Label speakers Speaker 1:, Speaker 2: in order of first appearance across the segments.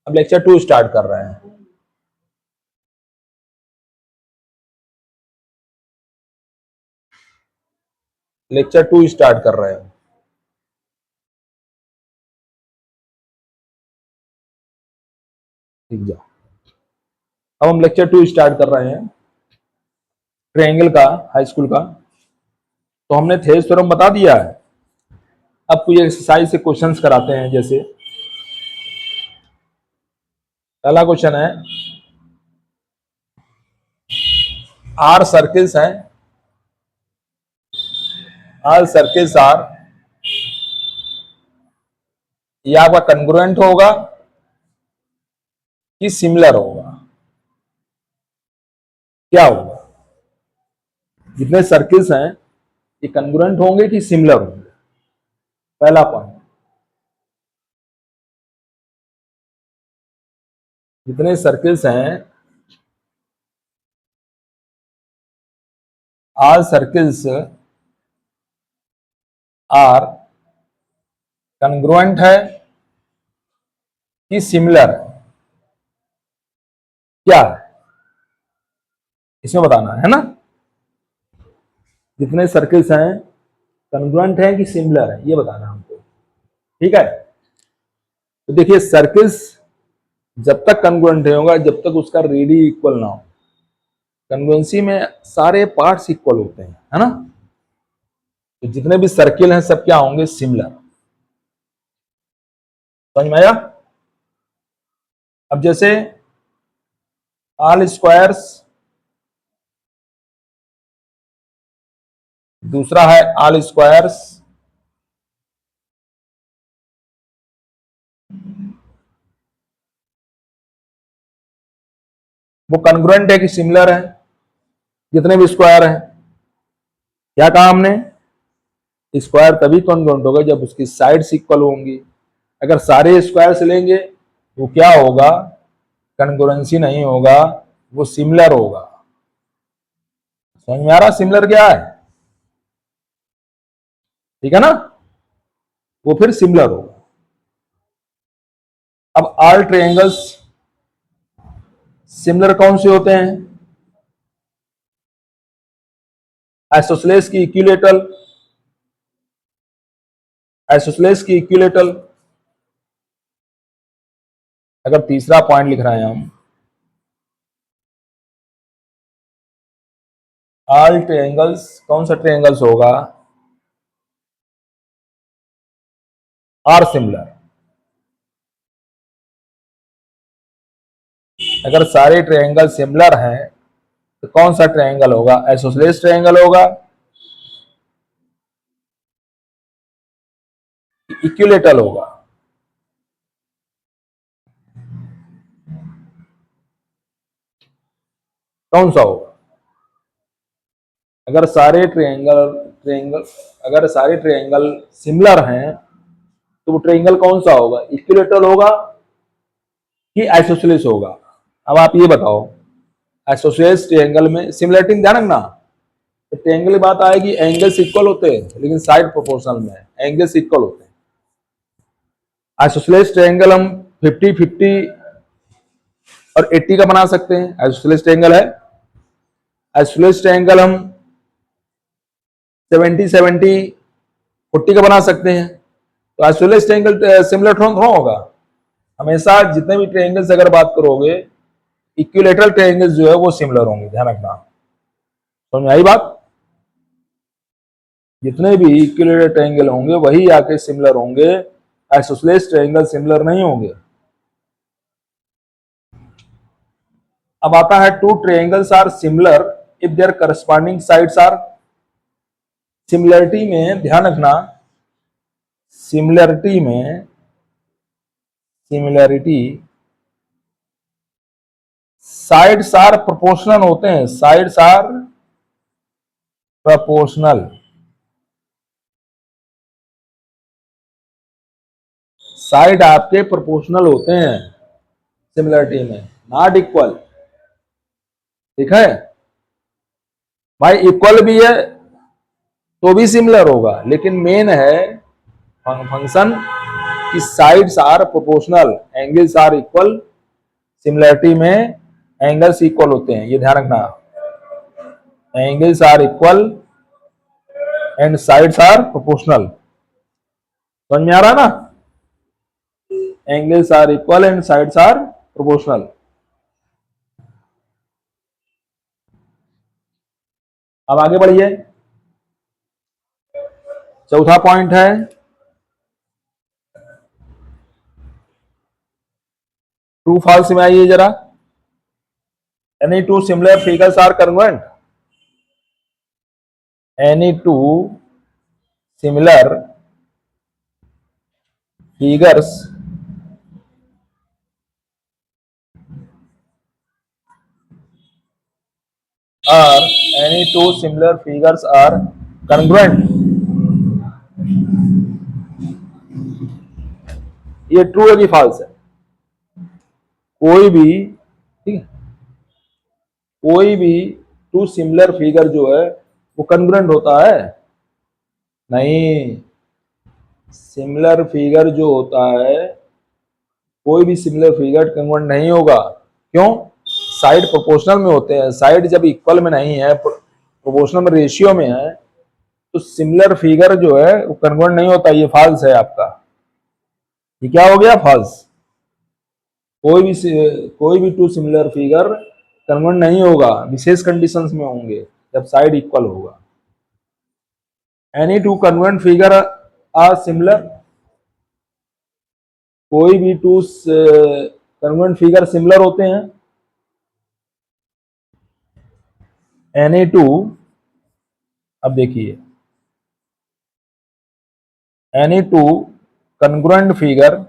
Speaker 1: अब lecture 2 start कर रहे हैं। लेक्चर 2 स्टार्ट कर रहे हैं। ठीक जा। अब हम लेक्चर 2 स्टार्ट कर रहे हैं ट्रायंगल का, हाई स्कूल का। तो हमने थेज थ्योरम बता दिया है। अब कुछ एक्सरसाइज से क्वेश्चंस कराते हैं। जैसे पहला क्वेश्चन है, आर सर्किल्स हैं, आर सर्किल्स आर, ये आपका कन्ग्रुएंट होगा कि सिमिलर होगा? क्या होगा? जितने सर्किल्स हैं ये कन्ग्रुएंट होंगे कि सिमिलर होंगे? पहला पॉइंट। जितने सर्किल्स हैं, आर सर्किल्स आर कन्ग्रुएंट है कि सिमिलर है? क्या है इसमें बताना है ना। जितने सर्किल्स हैं कन्ग्रुएंट है कि सिमिलर है, ये बताना हमको। ठीक है, तो देखिए सर्किल्स जब तक कन्ग्रुएंट होगा जब तक उसका रेडी इक्वल ना हो। कन्ग्रुएंसी में सारे पार्ट्स इक्वल होते हैं, है ना। तो जितने भी सर्किल हैं सब क्या होंगे? सिमिलर। समझ में आया? अब जैसे ऑल स्क्वायर्स, दूसरा है ऑल स्क्वायर्स, वो कन्ग्रुएंट है कि सिमिलर है? जितने भी स्क्वायर हैं, क्या कहा हमने? स्क्वायर तभी कन्ग्रुएंट होगा जब उसकी साइड्स इक्वल होंगी। अगर सारे स्क्वायर से लेंगे वो क्या होगा? कन्ग्रुएंसी नहीं होगा, वो सिमिलर होगा। समझ में आ रहा सिमिलर क्या है? ठीक है ना, वो फिर सिमिलर होगा। अब ऑल ट्रायंगल्स सिमिलर कौन से होते हैं? आइसोसेलेस की इक्विलेटरल, आइसोसेलेस की इक्विलेटरल। अगर तीसरा पॉइंट लिख रहे हैं हम, ऑल ट्रायंगल्स, कौन सा ट्रायंगल्स होगा? Are similar. अगर सारे ट्रायंगल सिमिलर हैं तो कौन सा ट्रायंगल होगा? आइसोसेलेस ट्रायंगल होगा, इक्विलेटरल होगा? कौन सा होगा? अगर सारे ट्रायंगल अगर सारे ट्रायंगल सिमिलर हैं तो वो ट्रायंगल कौन सा होगा? इक्विलेटरल होगा कि आइसोसेलेस होगा? अब आप ये बताओ, आइसोसेलेस ट्रायंगल में सिमिलरिटी ध्यान रखना। तो ट्रायंगल की बात आएगी, एंगल्स इक्वल होते हैं लेकिन साइड प्रोपोर्शनल में है, एंगल्स इक्वल होते हैं। आइसोसेलेस ट्रायंगल हम 50-50 और 80 का बना सकते हैं, आइसोसेलेस ट्रायंगल है। आइसोसेलेस ट्रायंगल हम 70-70-40 का बना सकते हैं। तो आइसोसेलेस ट्रायंगल सिमिलर थोड़ा होगा। हमेशा जितने भी ट्रायंगल्स अगर बात करोगे, इक्विलेटरल ट्रायंगल्स जो है वो सिमिलर होंगे, ध्यान रखना। समझ में आई बात? जितने भी इक्विलेटरल ट्रायंगल होंगे वही आके सिमिलर होंगे, आइसोसेलेस ट्रायंगल सिमिलर नहीं होंगे। अब आता है two triangles are similar if their corresponding sides are. Similarity में ध्यान रखना, सिमिलरिटी में, सिमिलरिटी साइड्स आर प्रोपोर्शनल होते हैं, साइड्स आर प्रोपोर्शनल। साइड आपके प्रोपोर्शनल होते हैं सिमिलरिटी में, नॉट इक्वल। ठीक है भाई, इक्वल भी है तो भी सिमिलर होगा, लेकिन मेन है फंक्शन इसकी sides are proportional, angles are equal. Similarity में एंगल्स इक्वल होते हैं, ये ध्यान रखना। Angles are equal and sides are proportional. समझ में आ रहा है ना? Angles are equal and sides are proportional. अब आगे बढ़िए। चौथा पॉइंट है ट्रू फॉल्स में आइए जरा। Any two similar figures are congruent. Any two similar figures are any two similar figures are congruent. ये ट्रू है कि फॉल्स है? कोई भी, ठीक है, कोई भी टू सिमिलर फिगर जो है वो कॉन्ग्रुएंट होता है? नहीं, सिमिलर फिगर जो होता है, कोई भी सिमिलर फिगर कॉन्ग्रुएंट नहीं होगा। क्यों? साइड प्रोपोर्शनल में होते हैं। साइड जब इक्वल में नहीं है, प्रोपोर्शनल में, रेशियो में है, तो सिमिलर फिगर जो है वो कॉन्ग्रुएंट नहीं होता। ये फॉल्स है आपका। ये क्या हो गया? फॉल्स। कोई भी टू सिमिलर फिगर कॉन्ग्रुएंट नहीं होगा, विशेष कंडीशंस में होंगे, जब साइड इक्वल होगा। Any two congruent figure are similar. कोई भी टू कॉन्ग्रुएंट फिगर सिमिलर होते हैं। एनी टू, अब देखिए, any two congruent figure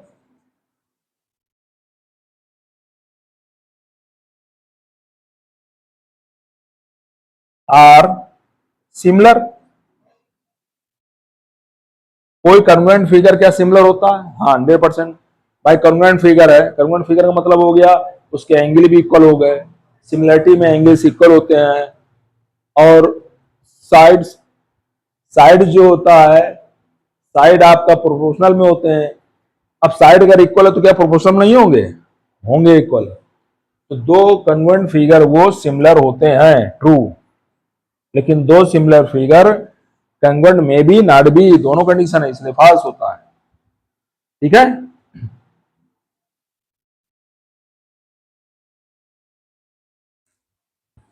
Speaker 1: are similar. कोई कॉन्ग्रुएंट फिगर क्या सिमिलर होता है? हाँ, 100%। भाई कॉन्ग्रुएंट फिगर है, कॉन्ग्रुएंट फिगर का मतलब हो गया उसके एंगल भी इक्वल हो गए। सिमिलरिटी में एंगल्स इक्वल होते हैं। और साइड्स, साइड जो होता है, साइड आपका प्रोपोर्शनल में होते हैं। अब साइड अगर इक्वल है तो क्या प्रोपोर्शनल नहीं होंगे? होंगे इक्वल। तो दो कॉन्ग्रुएंट फिगर वो सिमिलर होते हैं, ट्रू। लेकिन दो सिमिलर फिगर कॉन्ग्रुएंट में भी, नॉट भी, दोनों कंडीशन है, इसलिए फॉल्स होता है। ठीक है?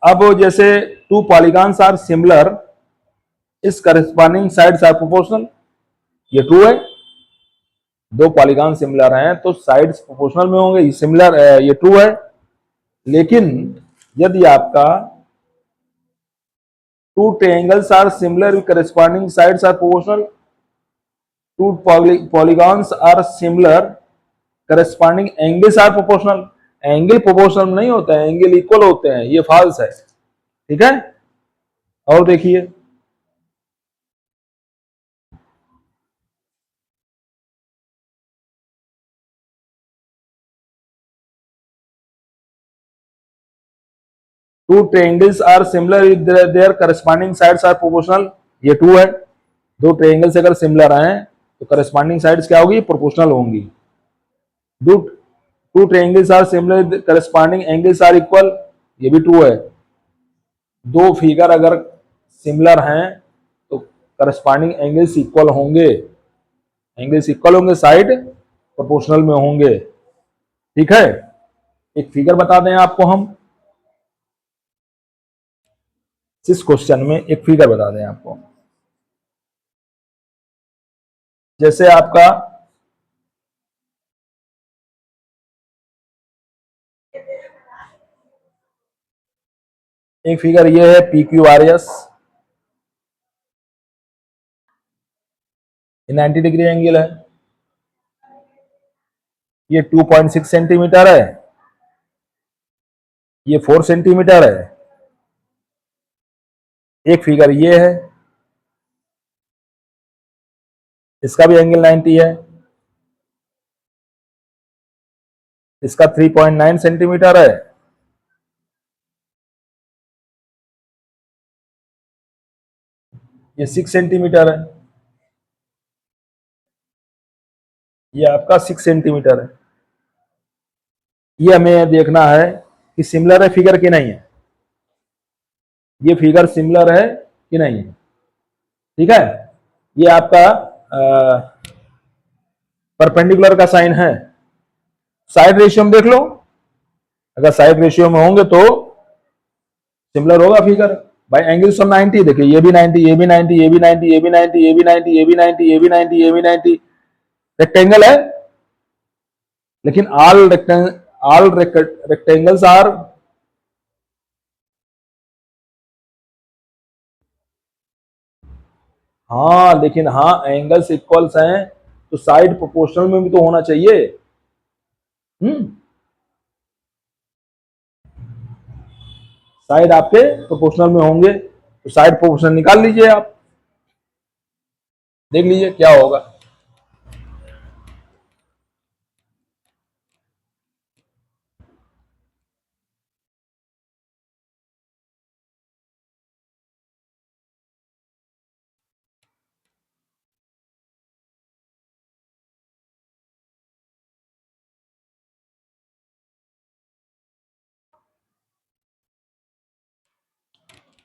Speaker 1: अब जैसे टू पॉलीगॉन्स आर सिमिलर, इस करस्पॉन्डिंग साइड्स आर प्रोपोर्शनल। ये ट्रू है। दो पॉलीगॉन सिमिलर हैं तो साइड्स प्रोपोर्शनल में होंगे, ये सिमिलर, ये ट्रू है। लेकिन यदि आपका two triangles are similar, corresponding sides are proportional. Two polygons are similar, corresponding angles are proportional. Angle proportional नहीं होता है, एंगल इक्वल होते हैं, ये फॉल्स है। ठीक है? और देखिए, two triangles are similar if their corresponding sides are proportional. ये ट्रू है। दो ट्रायंगल्स अगर सिमिलर हैं तो करस्पॉन्डिंग साइड्स क्या होगी? प्रोपोर्शनल होंगी। दो two triangles are similar, corresponding angles are equal. ये भी ट्रू है। दो फिगर अगर सिमिलर हैं तो करस्पॉन्डिंग एंगल्स इक्वल होंगे। एंगल्स इक्वल होंगे, साइड प्रोपोर्शनल में होंगे। ठीक है? एक फिगर बता दें आपको हम, इस क्वेश्चन में एक फिगर बता दें आपको। जैसे आपका एक फिगर ये है, P Q R S, 90 degree angle है। ये 2.6 सेंटीमीटर है, ये 4 सेंटीमीटर है। एक फिगर ये है, इसका भी एंगल 90 है, इसका 3.9 सेंटीमीटर है। ये 6 सेंटीमीटर है। ये आपका 6 सेंटीमीटर है। ये हमें देखना है कि सिमिलर है फिगर कि नहीं है, ये फिगर सिमिलर है कि नहीं है। ठीक है, ये आपका परपेंडिकुलर का साइन है। साइड रेशियो में देख लो, अगर साइड रेशियो में होंगे तो सिमिलर होगा फिगर। भाई एंगल्स ऑफ 90 देखिए, ये भी 90, ये भी 90, ये भी 90, ये भी 90, ये भी 90, ये भी 90, ये भी 90, ये भी 90, रेक्टेंगल है। लेकिन ऑल रेक्टेंगल्स आर, हाँ लेकिन हाँ एंगल्स इक्वल्स हैं तो साइड प्रोपोर्शनल में भी तो होना चाहिए। साइड आपके प्रोपोर्शनल में होंगे तो साइड प्रोपोर्शनल निकाल लीजिए, आप देख लीजिए क्या होगा।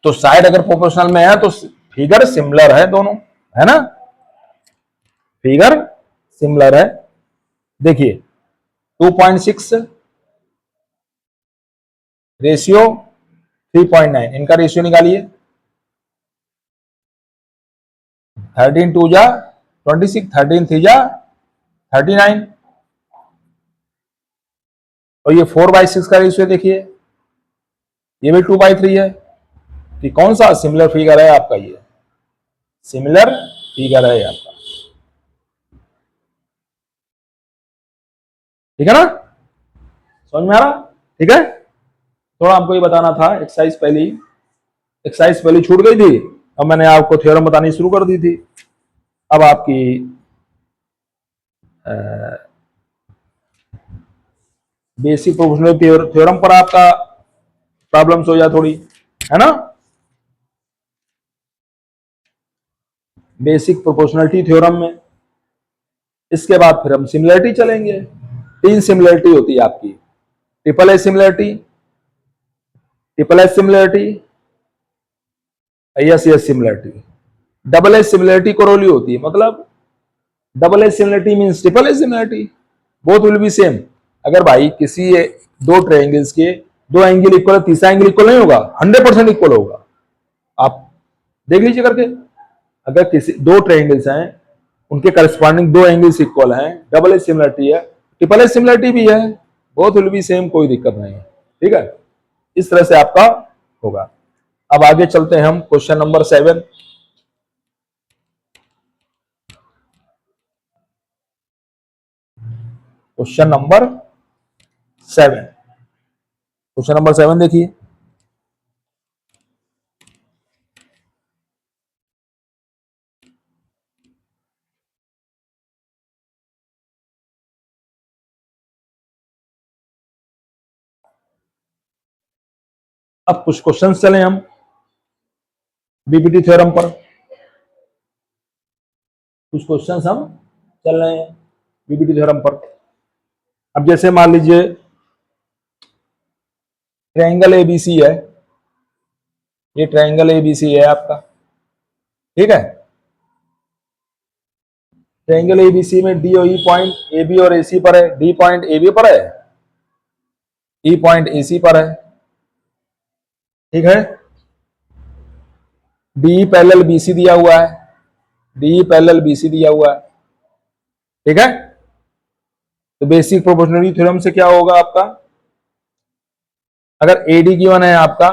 Speaker 1: तो साइड अगर प्रोपोर्शनल में है तो फिगर सिमिलर है दोनों, है ना, फिगर सिमिलर है। देखिए 2.6 रेशियो 3.9, इनका रेशियो निकालिए। 13 2 जा 26, 13 3 जा 39, और ये 4/6 का रेशियो देखिए, ये भी 2/3 है। कि कौन सा सिमिलर फिगर है आपका, ये सिमिलर फिगर है आपका। ठीक है ना, समझ में आ रहा? ठीक है, थोड़ा आपको ये बताना था। एक्सरसाइज पहली छूट गई थी, अब मैंने आपको थ्योरम बतानी शुरू कर दी थी। अब आपकी बेसिक प्रोपोर्शनल थ्योरम पर आपका प्रॉब्लम्स हो जाए थोड़ी, है ना। बेसिक प्रोपोर्शनलिटी थ्योरम में, इसके बाद फिर हम सिमिलरिटी चलेंगे। 3 सिमिलरिटी होती है आपकी, triple S similarity, triple S similarity, S S similarity. Double S similarity Koroli होती है, मतलब double S similarity means triple S similarity, both will be same. अगर भाई किसी दो ट्रायंगल्स के दो एंगल इक्वल है, तीसरा एंगल इक्वल नहीं होगा, 100% इक्वल होगा। आप देख लीजिए करके, अगर किसी दो ट्रायंगल्स हैं उनके करस्पॉन्डिंग दो एंगल्स इक्वल हैं, डबल एस सिमिलरिटी है, ट्रिपल एस सिमिलरिटी भी है, बोथ विल बी सेम, कोई दिक्कत नहीं है। ठीक है, इस तरह से आपका होगा। अब आगे चलते हैं हम question number 7। Question number 7, question number 7 देखिए। अब कुछ क्वेश्चन चले हम बीपीटी थ्योरम पर, कुछ क्वेश्चंस हम चल रहे हैं बीपीटी थ्योरम पर। अब जैसे मान लीजिए ट्रायंगल एबीसी है, ये ट्रायंगल एबीसी है आपका। ठीक है, ट्रायंगल एबीसी में डी और ई पॉइंट ए बी और ए सी पर है, डी पॉइंट ए बी पर है, ई पॉइंट ए सी पर है। ठीक है, डी पैरेलल बी सी दिया हुआ है, डी पैरेलल बी सी दिया हुआ है। ठीक है, तो बेसिक प्रोपोर्शनलिटी थ्योरम से क्या होगा आपका, अगर एडी गिवन है आपका,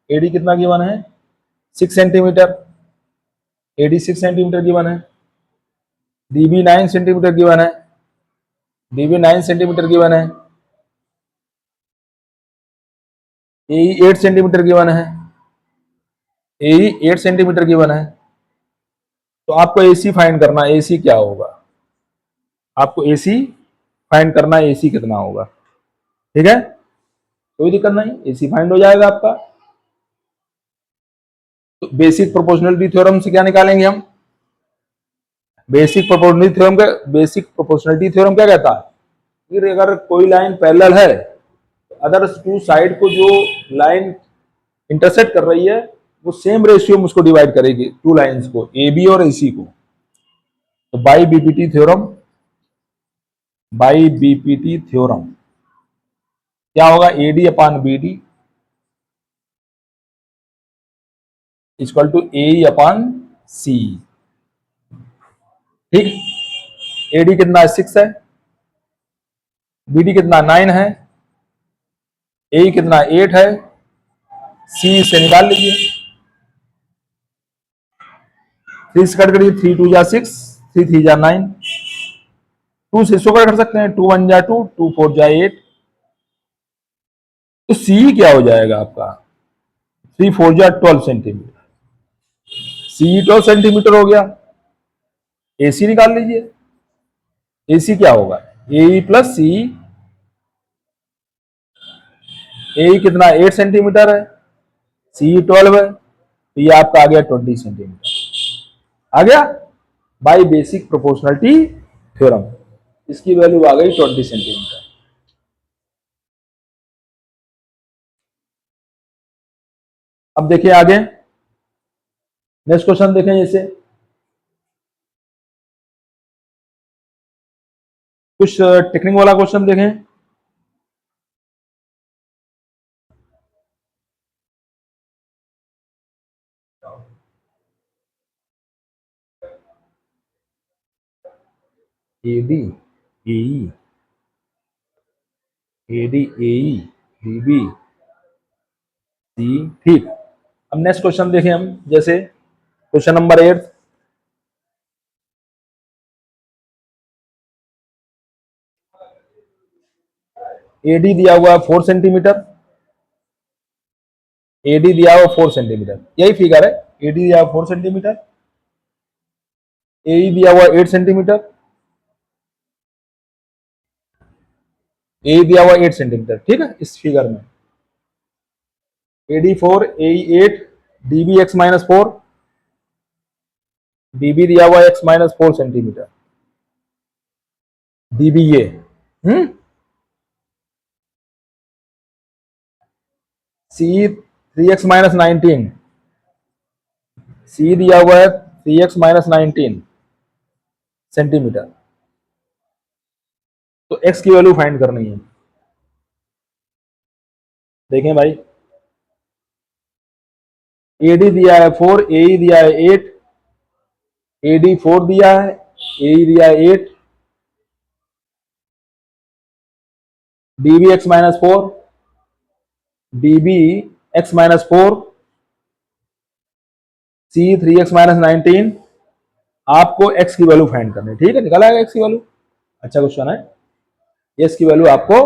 Speaker 1: एडी कितना गिवन है 6 सेंटीमीटर, एडी 6 सेंटीमीटर गिवन है, डीबी 9 सेंटीमीटर गिवन है, डीबी 9 सेंटीमीटर गिवन है, एई 8 सेंटीमीटर गिवन है, एई 8 सेंटीमीटर गिवन है। तो आपको एसी फाइंड करना है, एसी क्या होगा, आपको एसी फाइंड करना है, एसी कितना होगा। ठीक है, कोई दिक्कत नहीं, एसी फाइंड हो जाएगा आपका। तो बेसिक प्रोपोर्शनलिटी थ्योरम से क्या निकालेंगे हम, बेसिक प्रोपोर्शनलिटी थ्योरम क्या कहता है कि अगर कोई लाइन पैरेलल है, अदर टू साइड को जो लाइन इंटरसेक्ट कर रही है वो सेम रेशियो में उसको डिवाइड करेगी, टू लाइंस को, ए बी और ए सी को। तो by BPT theorem, by BPT theorem क्या होगा, A D upon B D equal to A upon C. ठीक, ए डी कितना है 6 है, बी डी कितना 9 है, ए कितना 8 है, सी से निकाल लीजिए, 3 से कट करिए, 3 2 जा 6, 3 3 जा 9, 2 से इसको कट कर सकते हैं, 2 1 जा 2, 2 4 जा 8। तो सी क्या हो जाएगा आपका, 3 4 जा 12 सेंटीमीटर, सी 12 सेंटीमीटर हो गया। एसी निकाल लीजिए, एसी क्या होगा, ए प्लस सी, ए कितना 8 सेंटीमीटर है, सी 12 है, तो ये आपका आ गया 20 सेंटीमीटर। आ गया बाय बेसिक प्रोपोर्शनलिटी थ्योरम, इसकी वैल्यू आ गई 20 सेंटीमीटर। अब देखिए आगे नेक्स्ट क्वेश्चन देखें, जैसे कुछ टेक्निक वाला क्वेश्चन देखें। एडी एई, एडी एई, बीबी सी। ठीक, अब नेक्स्ट क्वेश्चन देखें हम, जैसे क्वेश्चन नंबर 8, एडी दिया हुआ है 4 सेंटीमीटर, एडी दिया हुआ 4 सेंटीमीटर, यही फिगर है, एडी दिया हुआ 4 सेंटीमीटर, एई दिया हुआ 8 सेंटीमीटर, ए दिया हुआ 8 सेंटीमीटर। ठीक है, इस फिगर में एडी 4, एई 8, डीबी एक्स माइनस 4, डीबी दिया हुआ एक्स माइनस 4 सेंटीमीटर, डीबी ये सी 3x माइनस 19, सी दिया हुआ है 3x माइनस 19 सेंटीमीटर। तो x की वैल्यू फाइंड करनी है। देखें भाई, एडी दिया है 4, एई दिया है 8, एडी 4 दिया है, एई दिया है 8, dB x minus 4, dB x minus 4, सी 3x माइनस 19। आपको x की वैल्यू फाइंड करनी है। ठीक है, निकाला है x की वैल्यू, अच्छा क्वेश्चन है, x की वैल्यू आपको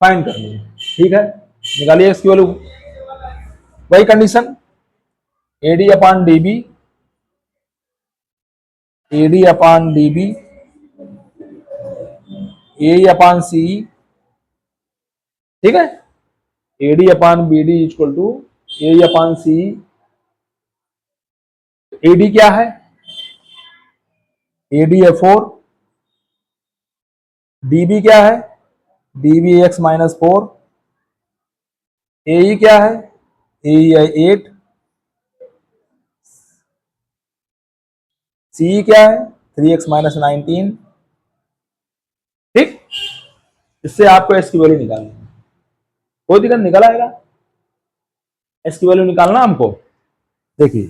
Speaker 1: फाइंड करनी है। ठीक है, निकालिए x की वैल्यू। वही condition, AD upon DB, AD upon DB, A upon C. ठीक है, AD upon B D equal to A upon C. AD क्या है, एडी है 4, डीबी क्या है, डीबी एक्स माइनस 4, ए क्या है, ए है 8, सी क्या है 3x माइनस 19। ठीक, इससे आपको एस की वैल्यू निकालनी है, कोई दिक्कत, निकल आएगा। एस की वैल्यू निकालना हमको, देखिए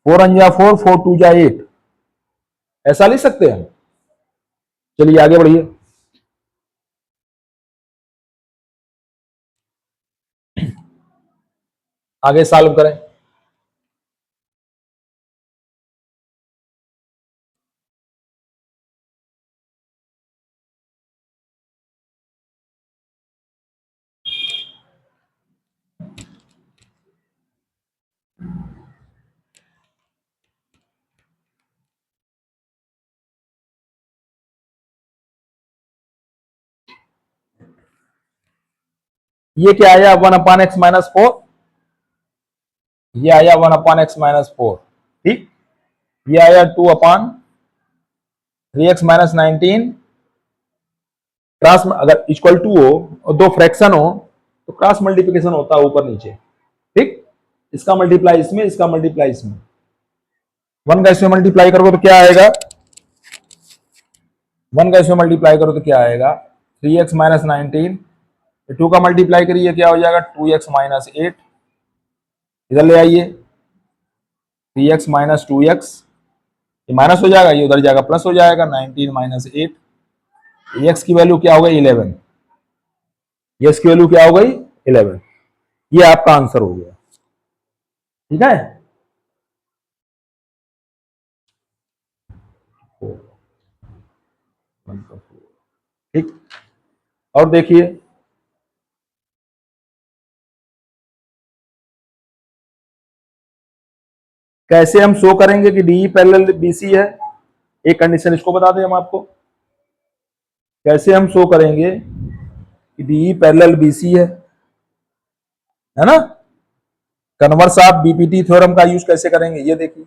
Speaker 1: 4 1 जा 4, 4 2 जा 8, ऐसा लिख सकते हैं। चलिए आगे बढ़िए, आगे सॉल्व करें। ये क्या आया 1 अपान एक्स माइनस 4, ये आया 1 अपान एक्स माइनस 4। ठीक, ये आया 2/3x-19। क्रॉस अगर इक्वल टू हो और दो फ्रैक्शन हो तो क्रॉस मल्टीप्लिकेशन होता है ऊपर नीचे, ठीक। इसका मल्टीप्लाई इसमें, इसका मल्टीप्लाई इसमें, 1 का इसमें मल्टीप्लाई करोगे तो क्या आएगा, 1 का इसमें मल्टीप्लाई करो तो क्या आएगा 3x-19। 2 का मल्टीप्लाई करिए क्या हो जाएगा 2x-8। इधर ले आइए 3x-2x, ये माइनस हो जाएगा, ये उधर जाएगा प्लस हो जाएगा, 19 - 8। x की वैल्यू क्या हो गई 11, x की वैल्यू क्या हो गई 11। ये आपका आंसर हो गया, ठीक है। ठीक, और देखिए कैसे हम शो करेंगे कि डी पैरेलल बीसी है। एक कंडीशन इसको बता दें हम आपको, कैसे हम शो करेंगे कि डी पैरेलल बीसी है ना। कन्वर्स ऑफ बीपीटी थ्योरम का यूज कैसे करेंगे ये देखिए।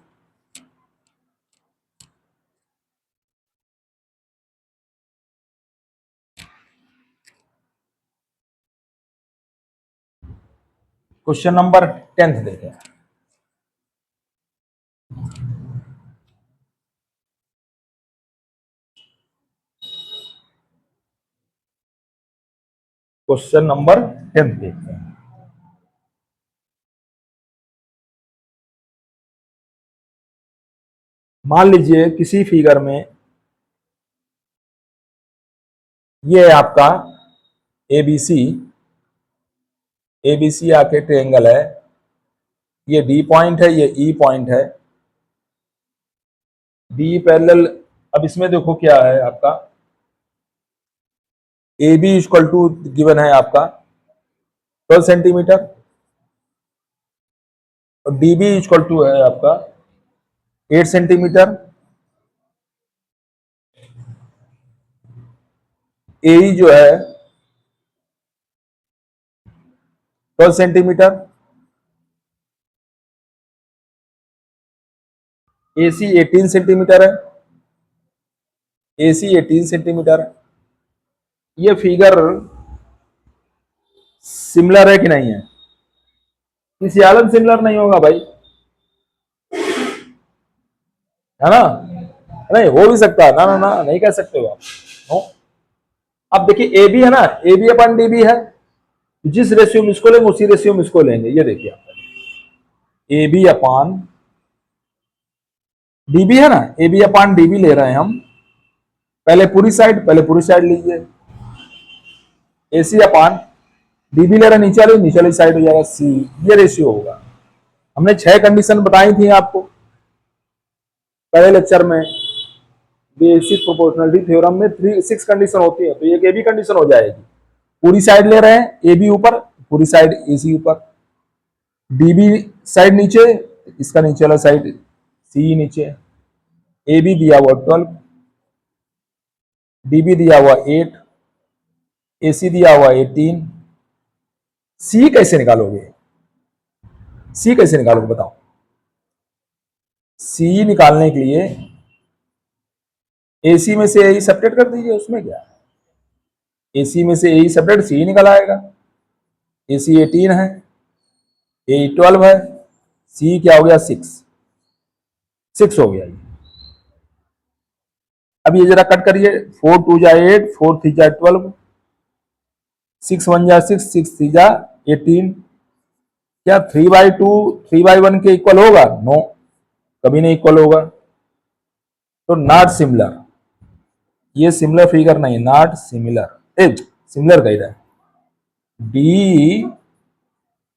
Speaker 1: क्वेश्चन नंबर 10 देखें। क्वेश्चन नंबर 10 देखते हैं। मान लीजिए किसी फिगर में ये है आपका एबीसी, एबीसी आके ट्रायंगल है, ये डी पॉइंट है, ये ई पॉइंट है, डी पैरेलल। अब इसमें देखो क्या है आपका A B equal to given है आपका 12 सेंटीमीटर और डी बी इक्वल टू है आपका 8 सेंटीमीटर। ए जो है 12 सेंटीमीटर, ए सी 18 सेंटीमीटर है, ए सी 18 सेंटीमीटर है। ये फिगर सिमिलर है कि नहीं है, किसी हालत सिमिलर नहीं होगा भाई, है ना। नहीं हो भी सकता है, ना ना ना नहीं कह सकते हो आप, नो। अब देखिए ए बी है ना, A B upon D B है, जिस रेशियो में इसको लेंगे उसी रेशियो में इसको लेंगे। ये देखिए आप A B upon D B है ना, A B upon D B ले रहे हैं हम, पहले पूरी साइड लीजिए, ए सी अपान डी बी ले रहे हैं नीचे वाली साइड हो जाएगा सी। ये रेशियो होगा। हमने 6 कंडीशन बताई थी आपको पहले लेक्चर में, बेसिक प्रोपोर्शनलिटी थ्योरम में 6 कंडीशन होती है, तो ये ए बी कंडीशन हो जाएगी। पूरी साइड ले रहे हैं ए बी ऊपर, पूरी साइड ए सी ऊपर, डी बी साइड नीचे, इसका नीचे वाला साइड सी नीचे, ए बी दिया हुआ 12, डी बी दिया हुआ 8, ए सी दिया हुआ 18। सी कैसे निकालोगे, सी कैसे निकालोगे बताओ। सी निकालने के लिए एसी में से ए सब्ट्रैक्ट कर दीजिए, उसमें क्या है, एसी में से ए सब्ट्रैक्ट सी निकल आएगा। एसी 18 है, ए 12 है, सी क्या हो गया 6 हो गया। अब ये जरा कट करिए, 4 2 जा 8, 4 3 जा 12, 6 1 जा 6, 6 3 जा 18। क्या 3/2 3/1 के इक्वल होगा, नो, कभी नहीं इक्वल होगा, तो नॉट सिमिलर। ये सिमिलर फिगर नहीं, नॉट सिमिलर, सिमिलर कह रहा है। D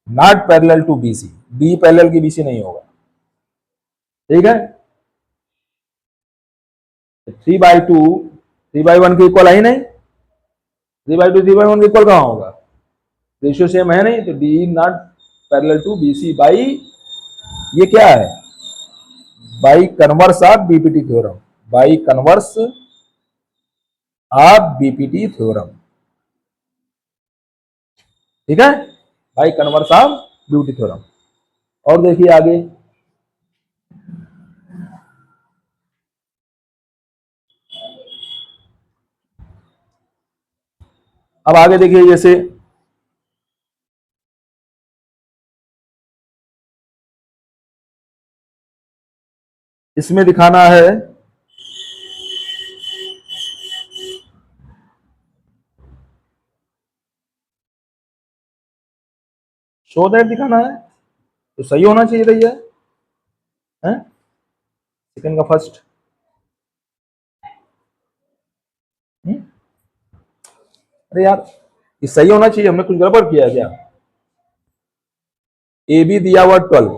Speaker 1: not parallel to BC, D parallel की बीसी नहीं होगा, ठीक है। 3/2 3/1 के इक्वल है ही नहीं, 3/2 3/1 के इक्वल कहां होगा, रेशियो सेम है नहीं, तो D not parallel to BC by, ये क्या है, by converse of BPT theorem, by converse of BPT theorem, ठीक है, by converse of BPT theorem. और देखिए आगे, अब आगे देखिए, जैसे इसमें दिखाना है शो दैट दिखाना है, तो सही होना चाहिए भैया, है सेकंड का फर्स्ट। अरे यार, ये सही होना चाहिए, हमने कुछ गड़बड़ किया क्या? ए बी दिया हुआ 12,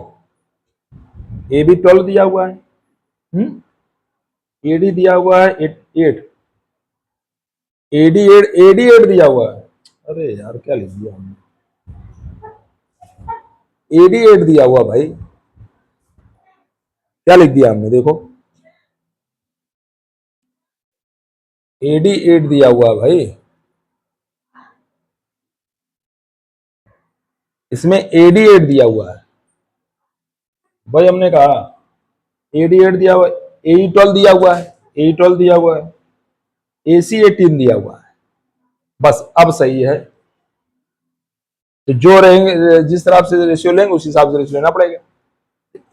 Speaker 1: ए बी 12 दिया हुआ है, ए डी दिया हुआ है 8, एडी 8 दिया हुआ है। अरे यार क्या लिख दिया हमने, एडी 8 दिया हुआ भाई, क्या लिख दिया हमने देखो, एडी 8 दिया हुआ भाई, इसमें एडी 8 दिया हुआ है भाई, हमने कहा एडी 8 दिया हुआ है, ए 12 दिया हुआ है, ए 12 दिया हुआ है, एसी 18 दिया हुआ है, बस अब सही है। तो जो रहेंगे, जिस तरह से रेशियो लेंगे उस हिसाब से रेशियो लेना पड़ेगा,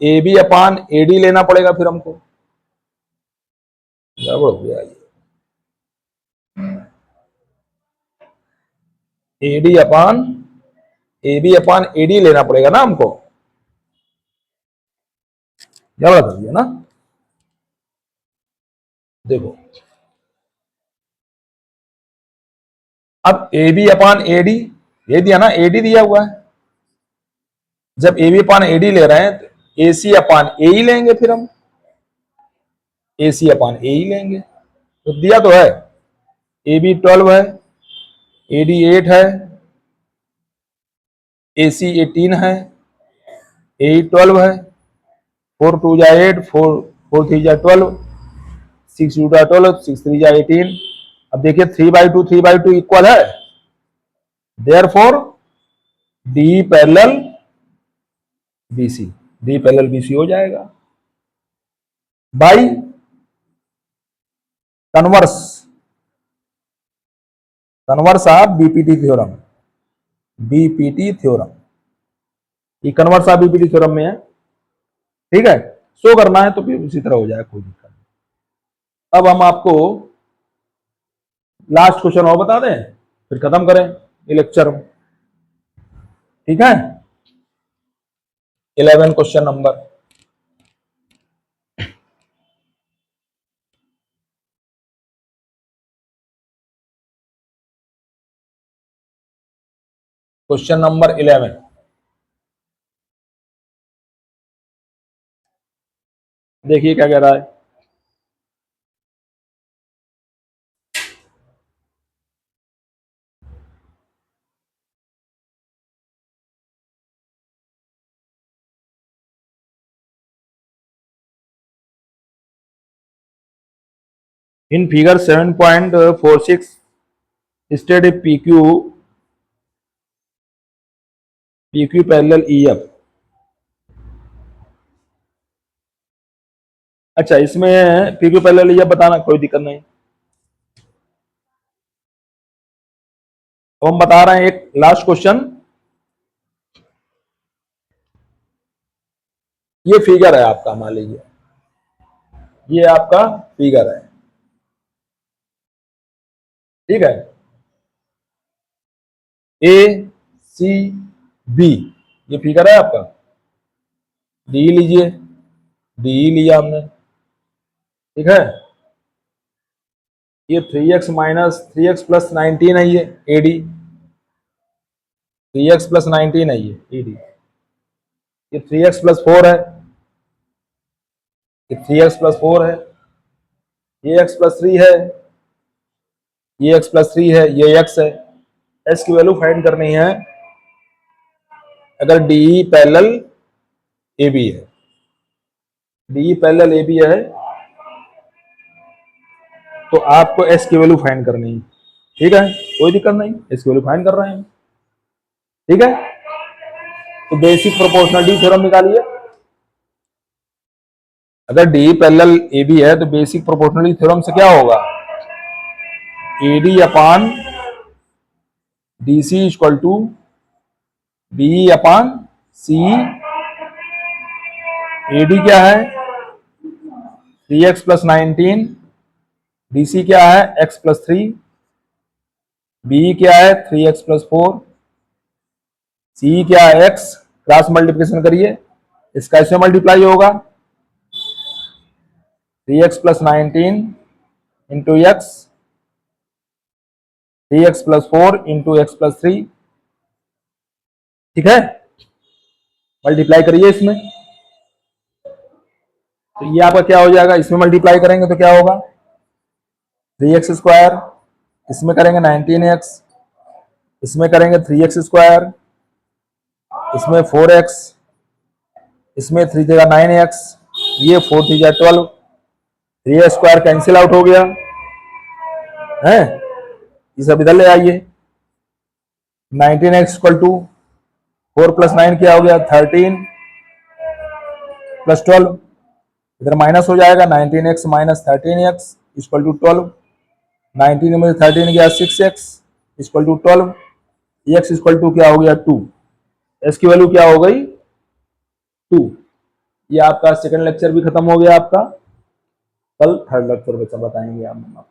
Speaker 1: ए बी अपान ए डी लेना पड़ेगा फिर हमको, गड़बड़ हो गया ये, A D upon A B upon A D लेना पड़ेगा ना हमको, गड़बड़ कर दिया ना। देखो अब ए बी अपान ए डी ये दिया ना, ए डी दिया हुआ है, जब ए बी अपान ए डी ले रहे हैं तो ए सी अपान ए ही लेंगे, फिर हम ए सी अपान ए ही लेंगे, तो दिया तो है ए बी 12 है, ए डी 8 है, ए सी 18 है, ए 12 है, 4 2 जा 8, 4 3 जा 12, 6 2 जा 12, 6 3 जा 18। अब देखिए 3/2 इक्वल है, therefore D parallel BC, D parallel BC हो जाएगा by converse, converse of BPT theorem, BPT theorem, ये कन्वर्स ऑफ बीपीटी थ्योरम में है, ठीक है। शो करना है तो फिर उसी तरह हो जाएगा, कोई दिक्कत नहीं। अब हम आपको लास्ट क्वेश्चन और बता दें, फिर खत्म करें ये लेक्चर, ठीक है। 11 क्वेश्चन नंबर, क्वेश्चन नंबर 11, देखिए क्या कह रहा है। In figure 7.46 stated PQ parallel EF। अच्छा, इसमें PQ पैरेलल EF बताना, कोई दिक्कत नहीं। तो हम बता रहे हैं एक लास्ट क्वेश्चन, ये फिगर है आपका, मान लीजिए ये आपका फिगर है, ठीक है, ए सी बी, ये फिगर है आपका, डी लीजिए, डी लिया हमने, ठीक है। ये 3x माइनस 3x प्लस 19 है, ये एडी 3x प्लस 19 है, ये एडी, ये 3x प्लस 4 है, ये 3x प्लस 4 है, ये x प्लस 3 है, ये x प्लस 3 है, ये x है। s की वैल्यू फाइंड करनी है अगर डी पैरेलल ए बी है, डी पैरेलल ए बी है तो आपको s की वैल्यू फाइंड करनी है, ठीक है, कोई दिक्कत नहीं, s की वैल्यू फाइंड कर रहे हैं, ठीक है। तो बेसिक प्रोपोर्शनलिटी थ्योरम निकालिए, अगर डी पैरेलल ए बी है तो बेसिक प्रोपोर्शनलिटी थ्योरम से क्या होगा, AD upon D C equal to B upon C. A D क्या है 3x प्लस 19, डी सी क्या है x प्लस 3, बी क्या है 3x प्लस 4, सी क्या है x। क्रॉस मल्टीप्लिकेशन करिए, इसका इससे मल्टीप्लाई होगा 3x plus 19 into x, 3x plus 4 into x plus 3। ठीक है, मल्टीप्लाई करिए इसमें, तो ये आपका क्या हो जाएगा, इसमें मल्टीप्लाई करेंगे तो क्या होगा 3x स्क्वायर, इसमें करेंगे 19x, इसमें करेंगे 3x स्क्वायर, इसमें 4x, इसमें 3 जगह 9x, ये 4 3 जगह 12, 3 स्क्वायर कैंसिल आउट हो गया है, ये सब इधर ले आइए। 19x इक्वल टू 4 प्लस 9 क्या हो गया 13 प्लस 12, इधर माइनस हो जाएगा 19x minus 13x equal to 12, 19 में 13 गया 6x equal to 12, x equal to क्या हो गया 2, s की वैल्यू क्या हो गई 2। ये आपका सेकंड लेक्चर भी खत्म हो गया आपका, कल थर्ड लेक्चर बच्चा बताएंगे आप।